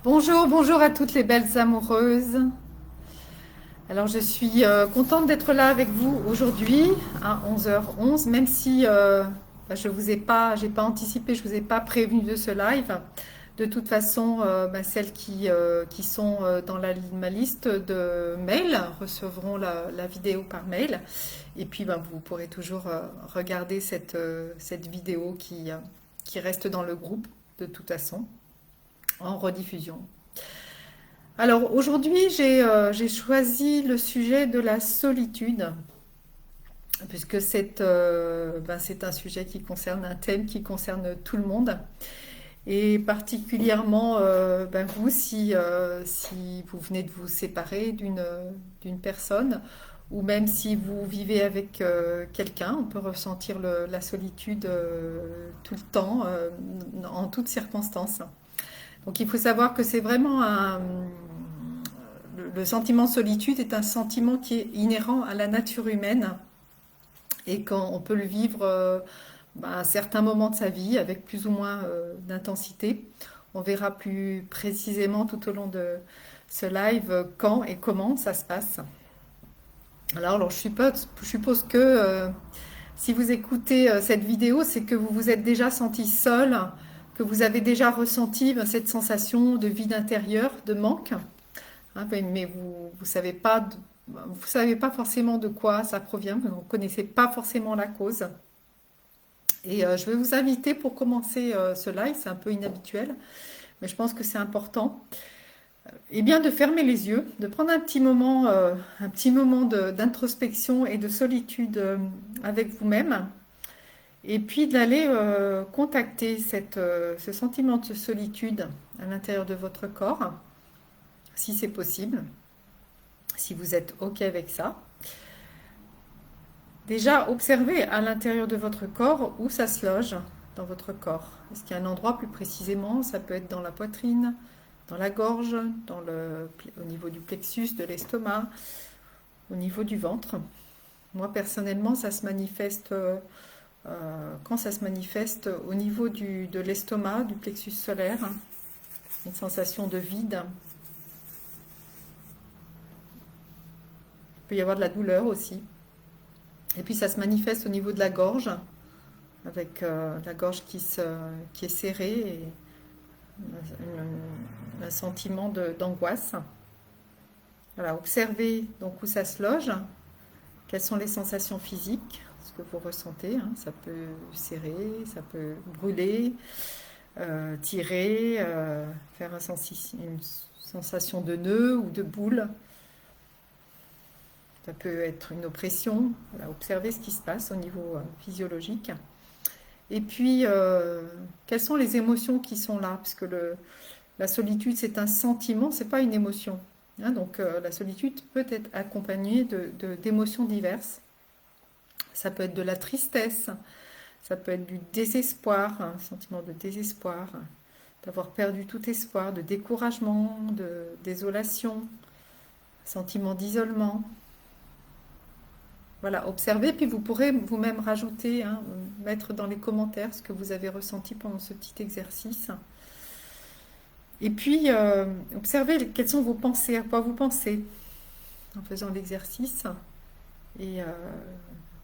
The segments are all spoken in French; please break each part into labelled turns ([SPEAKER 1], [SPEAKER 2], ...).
[SPEAKER 1] Bonjour, bonjour à toutes les belles amoureuses. Alors je suis contente d'être là avec vous aujourd'hui à 11h11, même si je vous ai pas, j'ai pas anticipé, je vous ai pas prévenu de ce live. De toute façon, celles qui sont dans ma liste de mails recevront la vidéo par mail. Et puis vous pourrez toujours regarder cette vidéo qui reste dans le groupe de toute façon en rediffusion. Alors aujourd'hui, j'ai choisi le sujet de la solitude, puisque c'est un sujet qui concerne un thème qui concerne tout le monde, et particulièrement vous, si vous venez de vous séparer d'une personne, ou même si vous vivez avec quelqu'un, on peut ressentir la solitude tout le temps, en toutes circonstances. Donc il faut savoir que c'est vraiment le sentiment de solitude est un sentiment qui est inhérent à la nature humaine et quand on peut le vivre à certains moments de sa vie avec plus ou moins d'intensité. On verra plus précisément tout au long de ce live quand et comment ça se passe. Alors je suppose que si vous écoutez cette vidéo, c'est que vous vous êtes déjà senti seul, que vous avez déjà ressenti cette sensation de vide intérieur, de manque. Hein, mais vous savez pas forcément de quoi ça provient, vous ne connaissez pas forcément la cause. Et je vais vous inviter pour commencer ce live, c'est un peu inhabituel, mais je pense que c'est important, et bien de fermer les yeux, de prendre un petit moment d'introspection et de solitude avec vous-même, et puis d'aller contacter ce sentiment de solitude à l'intérieur de votre corps, si c'est possible, si vous êtes OK avec ça. Déjà, observez à l'intérieur de votre corps où ça se loge dans votre corps. Est-ce qu'il y a un endroit plus précisément? Ça peut être dans la poitrine, dans la gorge, au niveau du plexus, de l'estomac, au niveau du ventre. Moi, personnellement, ça se manifeste quand ça se manifeste au niveau de l'estomac, du plexus solaire, une sensation de vide. Il peut y avoir de la douleur aussi. Et puis ça se manifeste au niveau de la gorge, avec la gorge qui est serrée et un sentiment d'angoisse. Voilà, observez donc où ça se loge, quelles sont les sensations physiques, ce que vous ressentez. Hein. Ça peut serrer, ça peut brûler, tirer, faire une sensation de nœud ou de boule. Ça peut être une oppression. Voilà, observez ce qui se passe au niveau physiologique. Et puis, quelles sont les émotions qui sont là? Parce que la solitude, c'est un sentiment, c'est pas une émotion. Hein, donc, la solitude peut être accompagnée d'émotions diverses. Ça peut être de la tristesse, ça peut être du désespoir, un sentiment de désespoir, d'avoir perdu tout espoir, de découragement, de désolation, sentiment d'isolement. Voilà, observez, puis vous pourrez vous-même rajouter, hein, mettre dans les commentaires ce que vous avez ressenti pendant ce petit exercice. Et puis, observez quelles sont vos pensées, à quoi vous pensez en faisant l'exercice. Et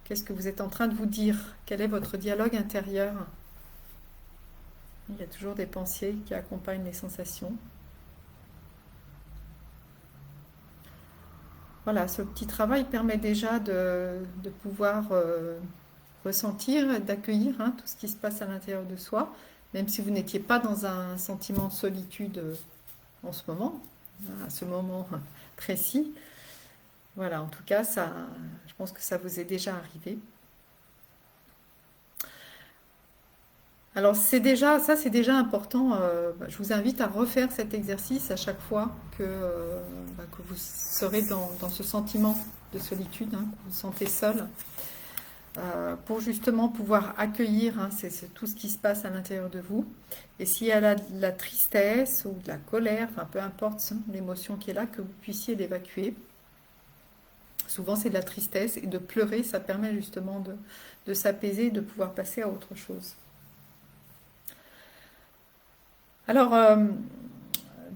[SPEAKER 1] qu'est-ce que vous êtes en train de vous dire? Quel est votre dialogue intérieur? Il y a toujours des pensées qui accompagnent les sensations. Voilà, ce petit travail permet déjà de pouvoir ressentir, d'accueillir hein, tout ce qui se passe à l'intérieur de soi, même si vous n'étiez pas dans un sentiment de solitude en ce moment, à ce moment précis. Voilà, en tout cas, je pense que ça vous est déjà arrivé. Alors c'est déjà important. Je vous invite à refaire cet exercice à chaque fois que vous serez dans ce sentiment de solitude, hein, que vous vous sentez seul, pour justement pouvoir accueillir hein, c'est tout ce qui se passe à l'intérieur de vous. Et s'il y a de la tristesse ou de la colère, enfin peu importe l'émotion qui est là, que vous puissiez l'évacuer. Souvent c'est de la tristesse et de pleurer, ça permet justement de s'apaiser, de pouvoir passer à autre chose. Alors,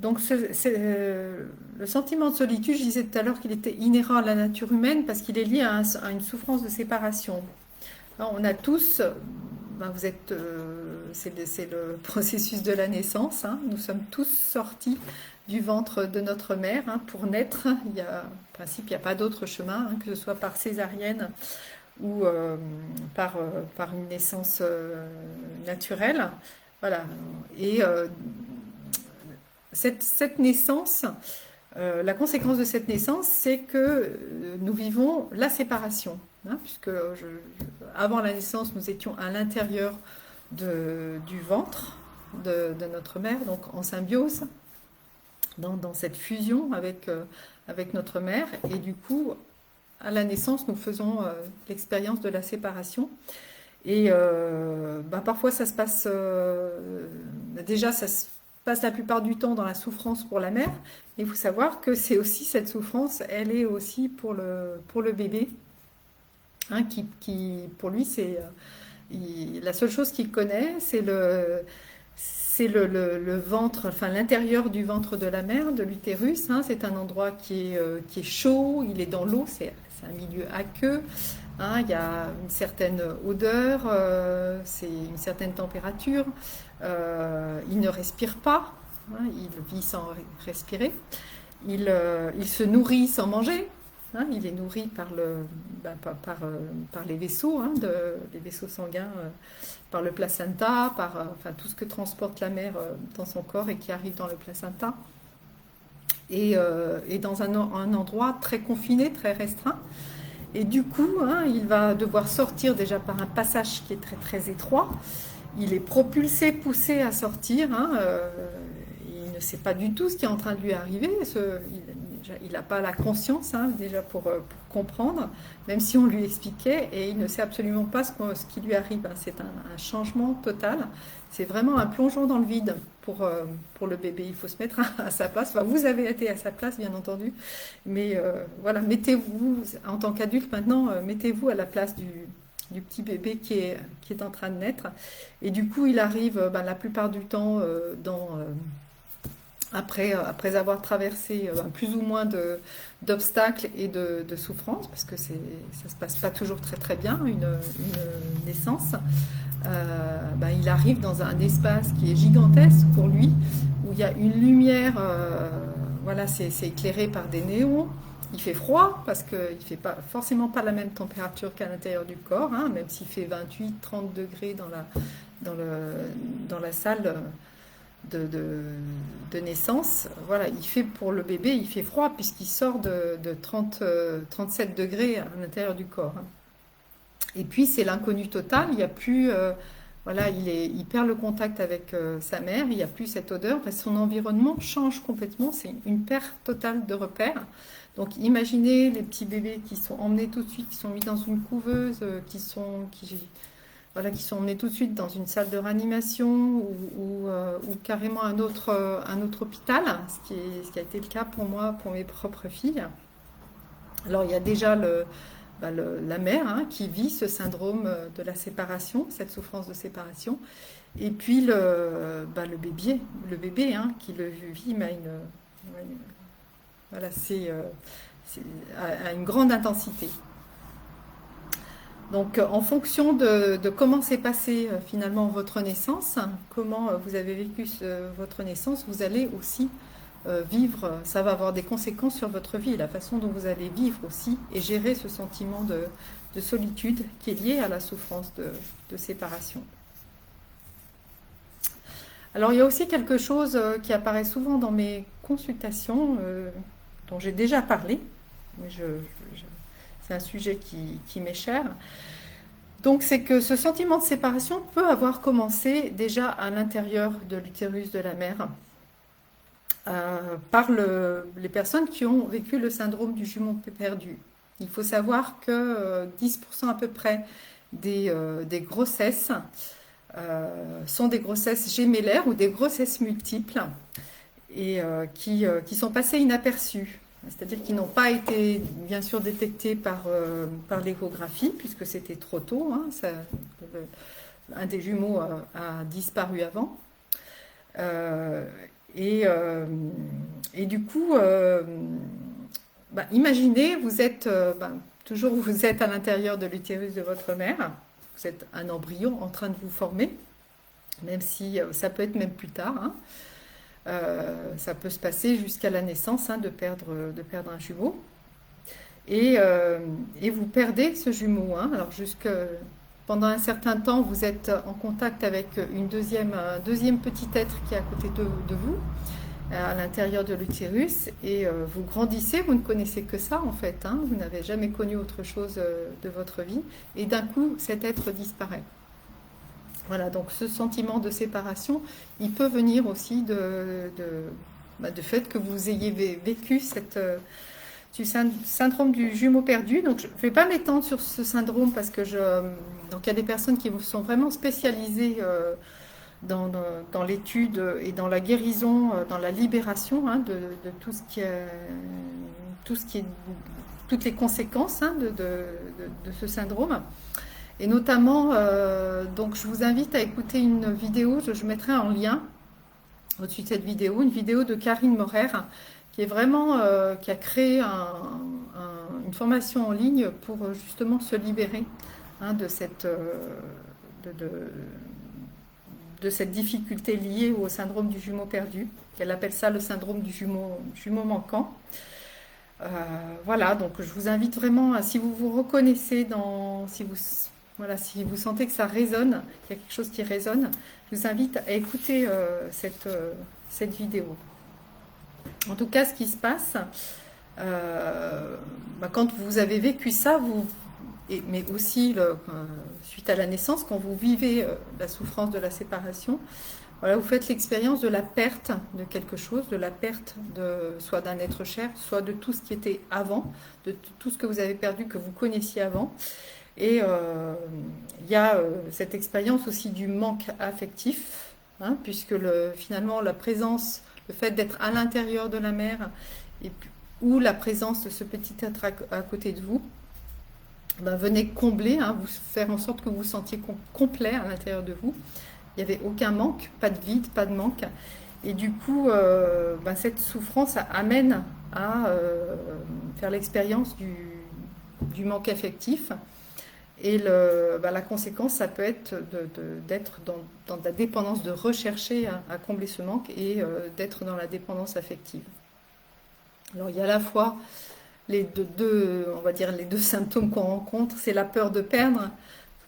[SPEAKER 1] Donc le sentiment de solitude, je disais tout à l'heure qu'il était inhérent à la nature humaine parce qu'il est lié à une souffrance de séparation. Alors, on a tous, ben, c'est le processus de la naissance, hein. Nous sommes tous sortis du ventre de notre mère, hein, pour naître. En principe, il n'y a pas d'autre chemin, hein, que ce soit par césarienne ou par une naissance naturelle. Voilà. Et cette naissance, la conséquence de cette naissance, c'est que nous vivons la séparation, hein, puisque avant la naissance, nous étions à l'intérieur du ventre de notre mère, donc en symbiose, dans cette fusion avec notre mère. Et du coup, à la naissance, nous faisons l'expérience de la séparation. Et bah, parfois, ça se passe... déjà, ça se passe la plupart du temps dans la souffrance pour la mère. Il faut savoir que c'est aussi cette souffrance, elle est aussi pour le bébé, hein, pour lui, la seule chose qu'il connaît, c'est le ventre, enfin l'intérieur du ventre de la mère, de l'utérus, hein. C'est un endroit qui est chaud, il est dans l'eau, c'est un milieu aqueux, hein. Il y a une certaine odeur, c'est une certaine température, il ne respire pas, hein, il vit sans respirer, il se nourrit sans manger, hein, il est nourri par les vaisseaux, hein, les vaisseaux sanguins, par le placenta, enfin, tout ce que transporte la mère dans son corps et qui arrive dans le placenta. Et dans un endroit très confiné, très restreint. Et du coup, hein, il va devoir sortir déjà par un passage qui est très très étroit. Il est propulsé, poussé à sortir, hein, il ne sait pas du tout ce qui est en train de lui arriver. Il n'a pas la conscience, hein, déjà pour comprendre, même si on lui expliquait, et il ne sait absolument pas ce qui lui arrive. C'est un changement total. C'est vraiment un plongeon dans le vide pour le bébé. Il faut se mettre à sa place. Enfin, vous avez été à sa place, bien entendu. Mais voilà, mettez-vous, en tant qu'adulte maintenant, mettez-vous à la place du petit bébé qui est en train de naître. Et du coup, il arrive la plupart du temps après avoir traversé plus ou moins d'obstacles et de souffrances, parce que ça ne se passe pas toujours très très bien, une naissance, il arrive dans un espace qui est gigantesque pour lui, où il y a une lumière, voilà, c'est éclairé par des néons. Il fait froid parce qu'il ne fait forcément pas la même température qu'à l'intérieur du corps, hein, même s'il fait 28-30 degrés dans la salle de naissance. Voilà, il fait pour le bébé, il fait froid puisqu'il sort de 37 degrés à l'intérieur du corps, hein. Et puis c'est l'inconnu total, il y a plus... voilà, il perd le contact avec sa mère, il n'y a plus cette odeur, parce que son environnement change complètement, c'est une perte totale de repères. Donc imaginez les petits bébés qui sont emmenés tout de suite, qui sont mis dans une couveuse, voilà, qui sont emmenés tout de suite dans une salle de réanimation ou carrément un autre hôpital, ce qui a été le cas pour moi, pour mes propres filles. Alors il y a déjà la mère, hein, qui vit ce syndrome de la séparation, cette souffrance de séparation, et puis le bébé, hein, qui le vit, voilà, à une grande intensité. Donc, en fonction de comment s'est passée finalement votre naissance, comment vous avez vécu votre naissance, vous allez aussi vivre, ça va avoir des conséquences sur votre vie, la façon dont vous allez vivre aussi et gérer ce sentiment de solitude qui est lié à la souffrance de séparation. Alors, il y a aussi quelque chose qui apparaît souvent dans mes consultations, dont j'ai déjà parlé, mais c'est un sujet qui m'est cher. Donc, c'est que ce sentiment de séparation peut avoir commencé déjà à l'intérieur de l'utérus de la mère, par les personnes qui ont vécu le syndrome du jumeau perdu. Il faut savoir que 10% à peu près des grossesses sont des grossesses gémellaires ou des grossesses multiples et qui sont passées inaperçues. C'est-à-dire qu'ils n'ont pas été, bien sûr, détectés par l'échographie, puisque c'était trop tôt, hein, un des jumeaux a disparu avant. Et, euh, et du coup, imaginez, vous êtes toujours vous êtes à l'intérieur de l'utérus de votre mère, vous êtes un embryon en train de vous former, même si ça peut être même plus tard, hein. Ça peut se passer jusqu'à la naissance, hein, de perdre un jumeau. Et vous perdez ce jumeau, hein. Alors pendant un certain temps, vous êtes en contact avec un deuxième petit être qui est à côté de vous, à l'intérieur de l'utérus, et vous grandissez, vous ne connaissez que ça en fait, hein. Vous n'avez jamais connu autre chose de votre vie, et d'un coup, cet être disparaît. Voilà, donc ce sentiment de séparation, il peut venir aussi de fait que vous ayez vécu du syndrome du jumeau perdu. Donc je ne vais pas m'étendre sur ce syndrome parce que donc il y a des personnes qui sont vraiment spécialisées dans l'étude et dans la guérison, dans la libération, hein, de tout ce qui est toutes les conséquences, hein, de ce syndrome. Et notamment, donc je vous invite à écouter une vidéo, je mettrai en lien au-dessus de cette vidéo, une vidéo de Karine Morer, qui est vraiment, qui a créé une formation en ligne pour justement se libérer, hein, de cette difficulté liée au syndrome du jumeau perdu. Elle appelle ça le syndrome du jumeau manquant. Voilà, donc je vous invite vraiment, si vous vous reconnaissez si vous sentez que ça résonne, qu'il y a quelque chose qui résonne, je vous invite à écouter cette vidéo. En tout cas, ce qui se passe, quand vous avez vécu ça, mais aussi suite à la naissance, quand vous vivez la souffrance de la séparation, voilà, vous faites l'expérience de la perte de quelque chose, de la perte soit d'un être cher, soit de tout ce qui était avant, de tout ce que vous avez perdu, que vous connaissiez avant. Et il y a cette expérience aussi du manque affectif, hein, puisque finalement la présence, le fait d'être à l'intérieur de la mère, ou la présence de ce petit être à côté de vous, venait combler, hein, vous faire en sorte que vous vous sentiez complet à l'intérieur de vous. Il n'y avait aucun manque, pas de vide, pas de manque. Et du coup, cette souffrance amène à faire l'expérience du manque affectif. Et la conséquence, ça peut être d'être dans la dépendance, de rechercher à combler ce manque et d'être dans la dépendance affective. Alors il y a à la fois on va dire les deux symptômes qu'on rencontre, c'est la peur de perdre,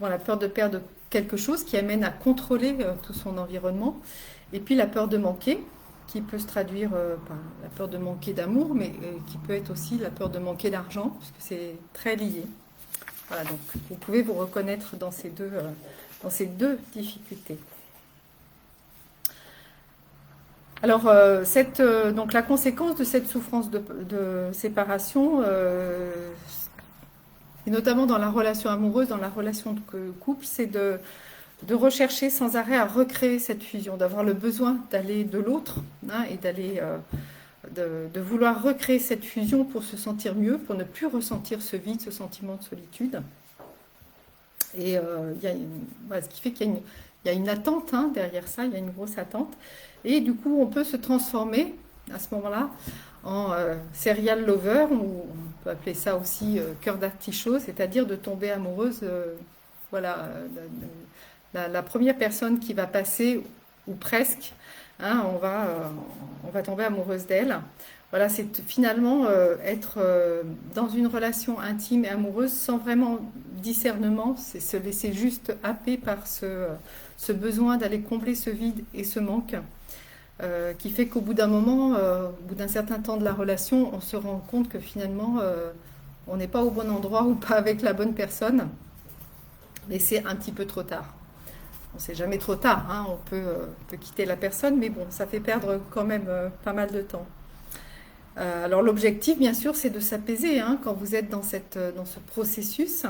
[SPEAKER 1] la peur de perdre quelque chose qui amène à contrôler tout son environnement, et puis la peur de manquer, qui peut se traduire par la peur de manquer d'amour, mais qui peut être aussi la peur de manquer d'argent, puisque c'est très lié. Voilà, donc vous pouvez vous reconnaître dans ces deux difficultés. Alors, donc la conséquence de cette souffrance de séparation, et notamment dans la relation amoureuse, dans la relation de couple, c'est de rechercher sans arrêt à recréer cette fusion, d'avoir le besoin d'aller de l'autre, hein, et de vouloir recréer cette fusion pour se sentir mieux, pour ne plus ressentir ce vide, ce sentiment de solitude. Et ce qui fait qu'il y a une attente, hein, derrière ça, il y a une grosse attente. Et du coup, on peut se transformer à ce moment-là en serial lover, ou on peut appeler ça aussi cœur d'artichaut, c'est-à-dire de tomber amoureuse, la première personne qui va passer, ou presque, hein, on va tomber amoureuse d'elle. Voilà, c'est finalement être dans une relation intime et amoureuse sans vraiment discernement, c'est se laisser juste happer par ce besoin d'aller combler ce vide et ce manque, qui fait qu'au bout d'un moment, au bout d'un certain temps de la relation, on se rend compte que finalement, on n'est pas au bon endroit ou pas avec la bonne personne, mais c'est un petit peu trop tard. On sait jamais trop tard, hein, on peut quitter la personne, mais bon, ça fait perdre quand même pas mal de temps. Alors l'objectif, bien sûr, c'est de s'apaiser, hein, quand vous êtes dans ce processus,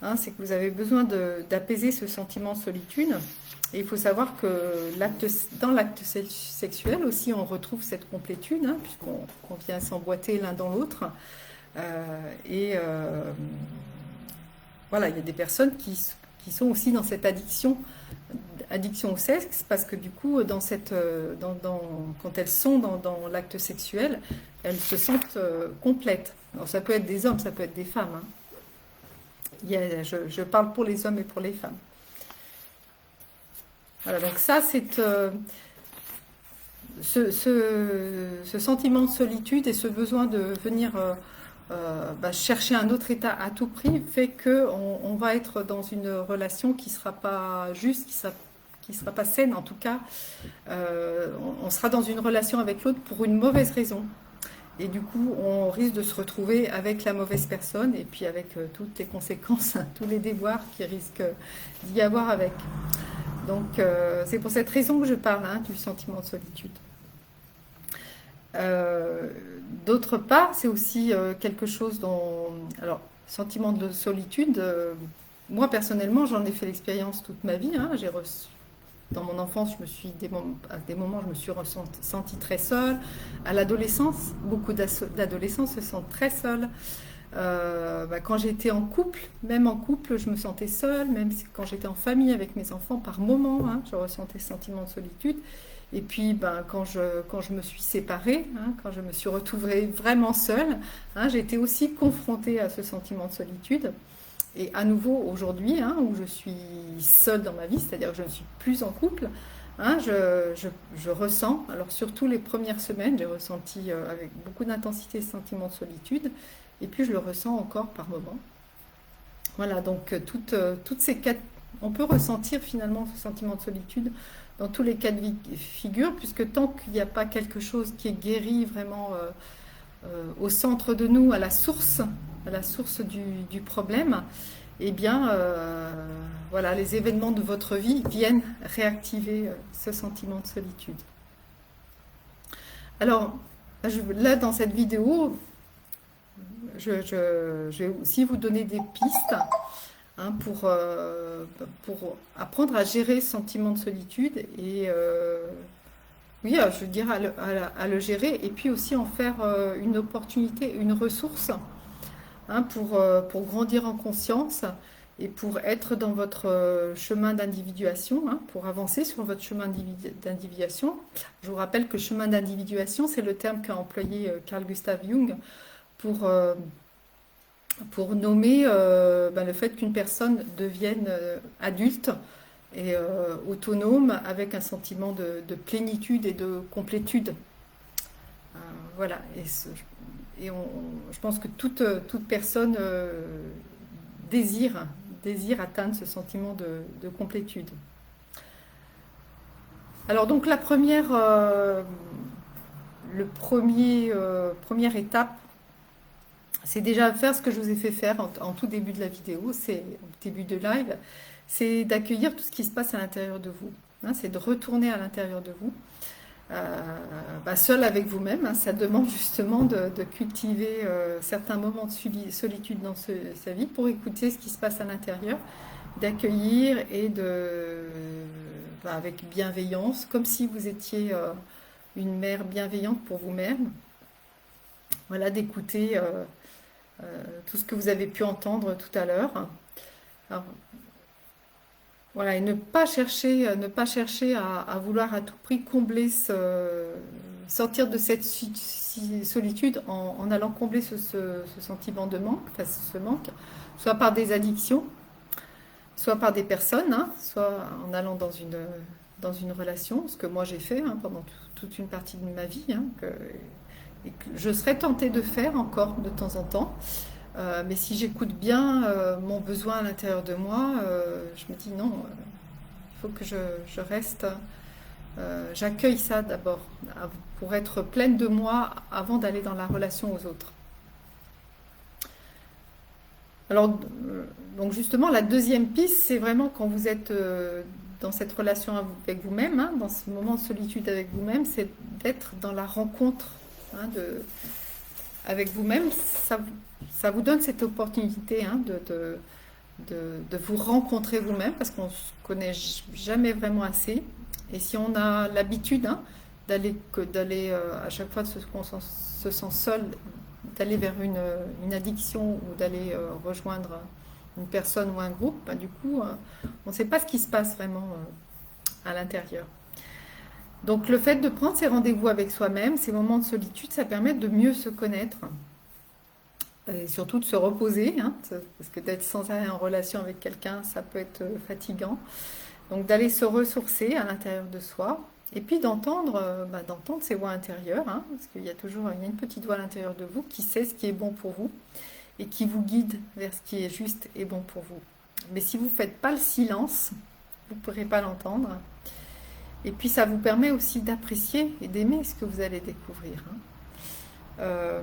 [SPEAKER 1] hein, c'est que vous avez besoin d'apaiser ce sentiment de solitude. Et il faut savoir que dans l'acte sexuel aussi, on retrouve cette complétude, hein, puisqu'on vient s'emboîter l'un dans l'autre. Voilà, il y a des personnes qui qui sont aussi dans cette addiction au sexe, parce que du coup, quand elles sont dans l'acte sexuel, elles se sentent complètes. Alors ça peut être des hommes, ça peut être des femmes, hein. Je parle pour les hommes et pour les femmes. Voilà, donc ça, c'est ce sentiment de solitude et ce besoin de venir chercher un autre état à tout prix fait qu'on va être dans une relation qui ne sera pas juste, qui sera pas saine en tout cas. On sera dans une relation avec l'autre pour une mauvaise raison. Et du coup, on risque de se retrouver avec la mauvaise personne et puis avec toutes les conséquences, tous les déboires qui risquent d'y avoir avec. Donc, c'est pour cette raison que je parle du sentiment de solitude. D'autre part, c'est aussi quelque chose dont... Alors, sentiment de solitude, moi personnellement, j'en ai fait l'expérience toute ma vie. J'ai reçu... Dans mon enfance, à des moments, je me suis sentie très seule. À l'adolescence, beaucoup d'adolescents se sentent très seuls. Quand j'étais en couple, même en couple, je me sentais seule. Même quand j'étais en famille avec mes enfants, par moments, je ressentais ce sentiment de solitude. Et puis, quand je me suis séparée, quand je me suis retrouvée vraiment seule, j'ai été aussi confrontée à ce sentiment de solitude. Et à nouveau, aujourd'hui, où je suis seule dans ma vie, c'est-à-dire que je ne suis plus en couple, je ressens, alors surtout les premières semaines, j'ai ressenti avec beaucoup d'intensité ce sentiment de solitude, et puis je le ressens encore par moments. Voilà, donc toutes ces quatre, on peut ressentir finalement ce sentiment de solitude dans tous les cas de figure, puisque tant qu'il n'y a pas quelque chose qui est guéri vraiment au centre de nous, à la source du problème, eh bien, voilà, les événements de votre vie viennent réactiver ce sentiment de solitude. Alors, là, dans cette vidéo, je vais aussi vous donner des pistes pour apprendre à gérer ce sentiment de solitude et oui, je veux dire à le gérer et puis aussi en faire une opportunité, une ressource pour grandir en conscience et pour être dans votre chemin d'individuation, pour avancer sur votre chemin d'individuation. Je vous rappelle que chemin d'individuation, c'est le terme qu'a employé Carl Gustav Jung pour nommer le fait qu'une personne devienne adulte et autonome avec un sentiment de plénitude et de complétude. Voilà, je pense que toute personne désire atteindre ce sentiment de complétude. Alors donc première étape, c'est déjà faire ce que je vous ai fait faire en tout début de la vidéo, c'est au début de live, c'est d'accueillir tout ce qui se passe à l'intérieur de vous. C'est de retourner à l'intérieur de vous. Seul avec vous-même, ça demande justement de cultiver certains moments de solitude dans sa vie pour écouter ce qui se passe à l'intérieur, d'accueillir et avec bienveillance, comme si vous étiez une mère bienveillante pour vous-même. Voilà, d'écouter tout ce que vous avez pu entendre tout à l'heure. Voilà, et ne pas chercher à vouloir à tout prix sortir de cette solitude en allant combler ce sentiment de manque, ce manque, soit par des addictions, soit par des personnes, soit en allant dans une relation, ce que moi j'ai fait pendant toute une partie de ma vie, et que je serais tentée de faire encore de temps en temps. Mais si j'écoute bien mon besoin à l'intérieur de moi, je me dis non, il faut que je reste, j'accueille ça d'abord, pour être pleine de moi avant d'aller dans la relation aux autres. Alors, donc justement, la deuxième piste, c'est vraiment quand vous êtes dans cette relation avec vous-même, dans ce moment de solitude avec vous-même, c'est d'être dans la rencontre avec vous-même. Ça vous donne cette opportunité de vous rencontrer vous-même, parce qu'on ne se connaît jamais vraiment assez. Et si on a l'habitude d'aller à chaque fois qu'on se sent seul, d'aller vers une addiction ou d'aller rejoindre une personne ou un groupe, bah, du coup, on ne sait pas ce qui se passe vraiment à l'intérieur. Donc le fait de prendre ces rendez-vous avec soi-même, ces moments de solitude, ça permet de mieux se connaître et surtout de se reposer, hein, parce que d'être sans arrêt en relation avec quelqu'un, ça peut être fatigant. Donc d'aller se ressourcer à l'intérieur de soi et puis d'entendre ces voix intérieures, hein, parce qu'il y a toujours une petite voix à l'intérieur de vous qui sait ce qui est bon pour vous et qui vous guide vers ce qui est juste et bon pour vous. Mais si vous ne faites pas le silence, vous ne pourrez pas l'entendre. Et puis ça vous permet aussi d'apprécier et d'aimer ce que vous allez découvrir, hein. Euh,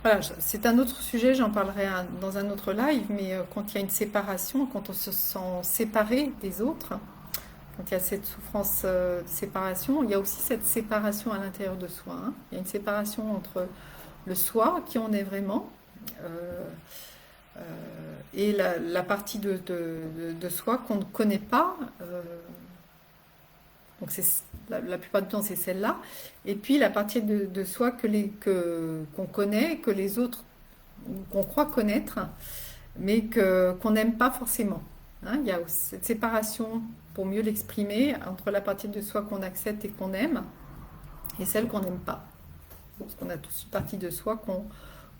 [SPEAKER 1] voilà, c'est un autre sujet, j'en parlerai dans un autre live, mais quand il y a une séparation, quand on se sent séparé des autres, quand il y a cette souffrance de séparation, il y a aussi cette séparation à l'intérieur de soi, hein. Il y a une séparation entre le soi, qui on est vraiment, euh, euh, et la partie de soi qu'on ne connaît pas. Donc la plupart du temps c'est celle-là. Et puis la partie de soi qu'on connaît, que les autres, qu'on croit connaître, mais qu'on n'aime pas forcément, hein. Il y a cette séparation, pour mieux l'exprimer, entre la partie de soi qu'on accepte et qu'on aime, et celle qu'on n'aime pas. Parce qu'on a tous une partie de soi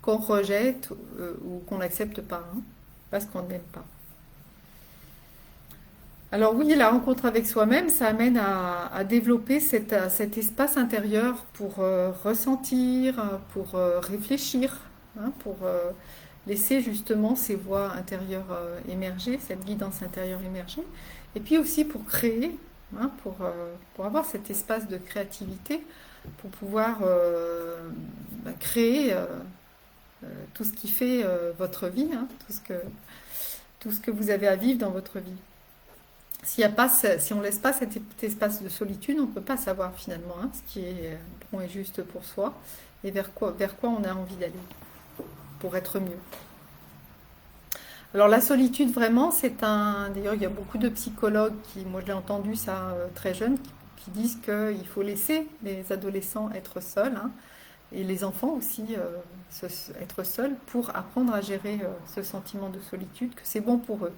[SPEAKER 1] qu'on rejette ou qu'on n'accepte pas, hein, parce qu'on n'aime pas. Alors oui, la rencontre avec soi-même, ça amène à développer cet espace intérieur pour ressentir, pour réfléchir, hein, pour laisser justement ces voix intérieures émerger, cette guidance intérieure émerger, et puis aussi pour créer, hein, pour avoir cet espace de créativité, pour pouvoir créer tout ce qui fait votre vie, hein, tout ce que vous avez à vivre dans votre vie. Si on ne laisse pas cet espace de solitude, on ne peut pas savoir finalement, hein, ce qui est bon et juste pour soi et vers quoi on a envie d'aller pour être mieux. Alors la solitude vraiment, D'ailleurs, il y a beaucoup de psychologues moi je l'ai entendu ça très jeune, qui disent qu'il faut laisser les adolescents être seuls, hein, et les enfants aussi être seuls pour apprendre à gérer ce sentiment de solitude, que c'est bon pour eux.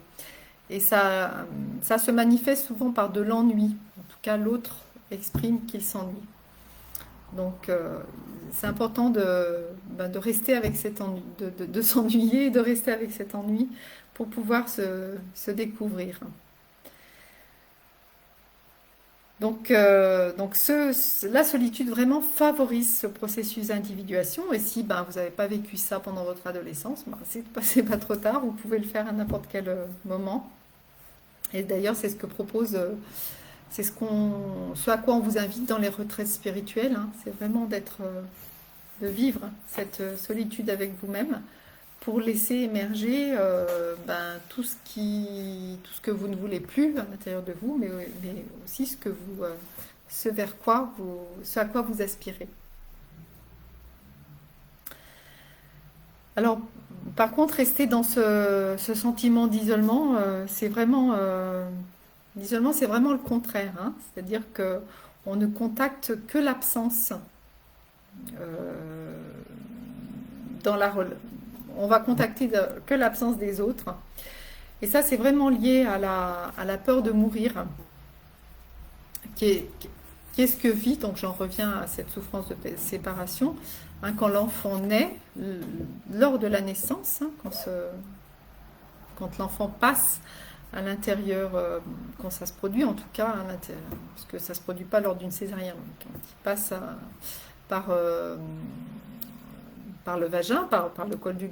[SPEAKER 1] Et ça se manifeste souvent par de l'ennui. En tout cas, l'autre exprime qu'il s'ennuie. Donc, c'est important de rester avec cet ennui, de s'ennuyer et de rester avec cet ennui pour pouvoir se découvrir. Donc la solitude vraiment favorise ce processus d'individuation. Et si vous n'avez pas vécu ça pendant votre adolescence, c'est pas trop tard, vous pouvez le faire à n'importe quel moment. Et d'ailleurs, c'est ce que propose, ce à quoi on vous invite dans les retraites spirituelles, hein. C'est vraiment de vivre cette solitude avec vous-même pour laisser émerger tout ce que vous ne voulez plus à l'intérieur de vous, mais aussi ce à quoi vous aspirez. Alors, par contre, rester dans ce sentiment d'isolement, l'isolement, c'est vraiment le contraire, hein. C'est-à-dire que on ne contacte que l'absence euh, dans on va contacter que l'absence des autres. Et ça, c'est vraiment lié à la peur de mourir, qu'est-ce que vit, donc j'en reviens à cette souffrance de séparation, hein, quand l'enfant naît, lors de la naissance, hein, quand l'enfant passe à l'intérieur, quand ça se produit en tout cas à l'intérieur, parce que ça ne se produit pas lors d'une césarienne, quand il passe par le vagin, par le col de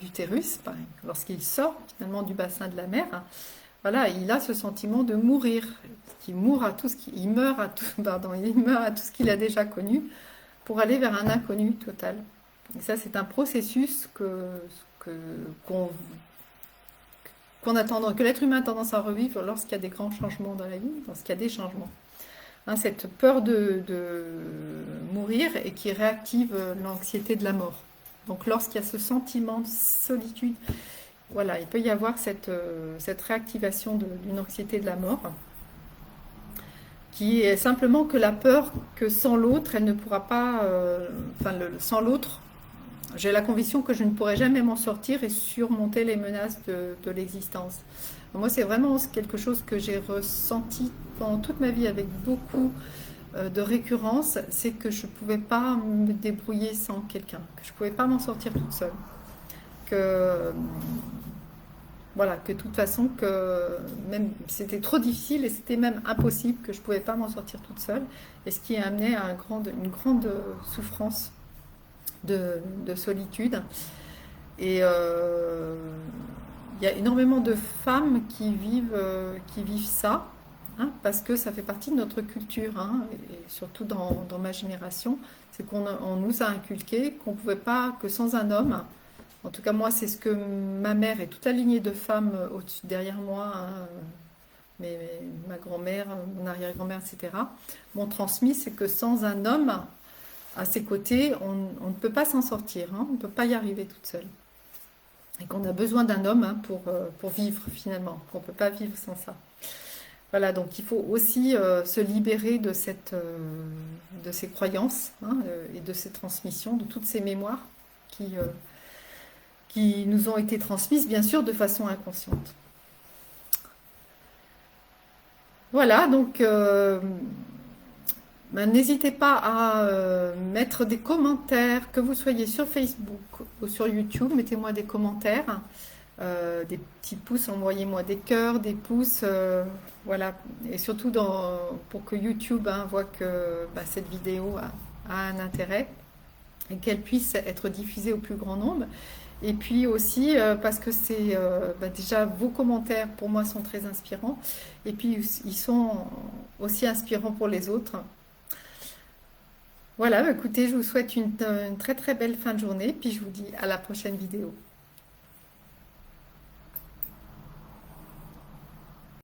[SPEAKER 1] l'utérus, lorsqu'il sort finalement du bassin de la mère, hein, voilà, il a ce sentiment de mourir, il meurt à tout il meurt à tout ce qu'il a déjà connu pour aller vers un inconnu total. Et ça, c'est un processus que l'être humain a tendance à revivre lorsqu'il y a des grands changements dans la vie, lorsqu'il y a des changements. Hein, cette peur de mourir et qui réactive l'anxiété de la mort. Donc lorsqu'il y a ce sentiment de solitude, voilà, il peut y avoir cette réactivation d'une anxiété de la mort, qui est simplement que la peur que sans l'autre, elle ne pourra pas, sans l'autre, j'ai la conviction que je ne pourrai jamais m'en sortir et surmonter les menaces de l'existence. Moi, c'est vraiment quelque chose que j'ai ressenti pendant toute ma vie avec beaucoup de récurrence, c'est que je ne pouvais pas me débrouiller sans quelqu'un, que je ne pouvais pas m'en sortir toute seule. Que voilà, que de toute façon, que même c'était trop difficile et c'était même impossible, que je ne pouvais pas m'en sortir toute seule. Et ce qui a amené à une grande souffrance de solitude. Et il y a énormément de femmes qui vivent ça, hein, parce que ça fait partie de notre culture, hein, et surtout dans ma génération, c'est qu'on nous a inculqué qu'on ne pouvait pas, que sans un homme, en tout cas moi c'est ce que ma mère et toute la lignée de femmes au-dessus, derrière moi, hein, ma grand-mère, mon arrière-grand-mère, etc., m'ont transmis, c'est que sans un homme à ses côtés, on ne peut pas s'en sortir, hein, on ne peut pas y arriver toute seule. Et qu'on a besoin d'un homme, hein, pour vivre finalement, qu'on ne peut pas vivre sans ça. Voilà, donc il faut aussi se libérer de ces croyances, hein, et de ces transmissions, de toutes ces mémoires qui nous ont été transmises, bien sûr, de façon inconsciente. Voilà, donc ben, n'hésitez pas à mettre des commentaires, que vous soyez sur Facebook ou sur YouTube, mettez-moi des commentaires, des petits pouces, envoyez-moi des cœurs, des pouces, voilà, et surtout pour que YouTube, hein, voit que ben, cette vidéo a un intérêt et qu'elle puisse être diffusée au plus grand nombre. Et puis aussi parce que c'est bah déjà vos commentaires pour moi sont très inspirants et puis ils sont aussi inspirants pour les autres. Voilà, bah, écoutez, je vous souhaite une très très belle fin de journée, puis je vous dis à la prochaine vidéo.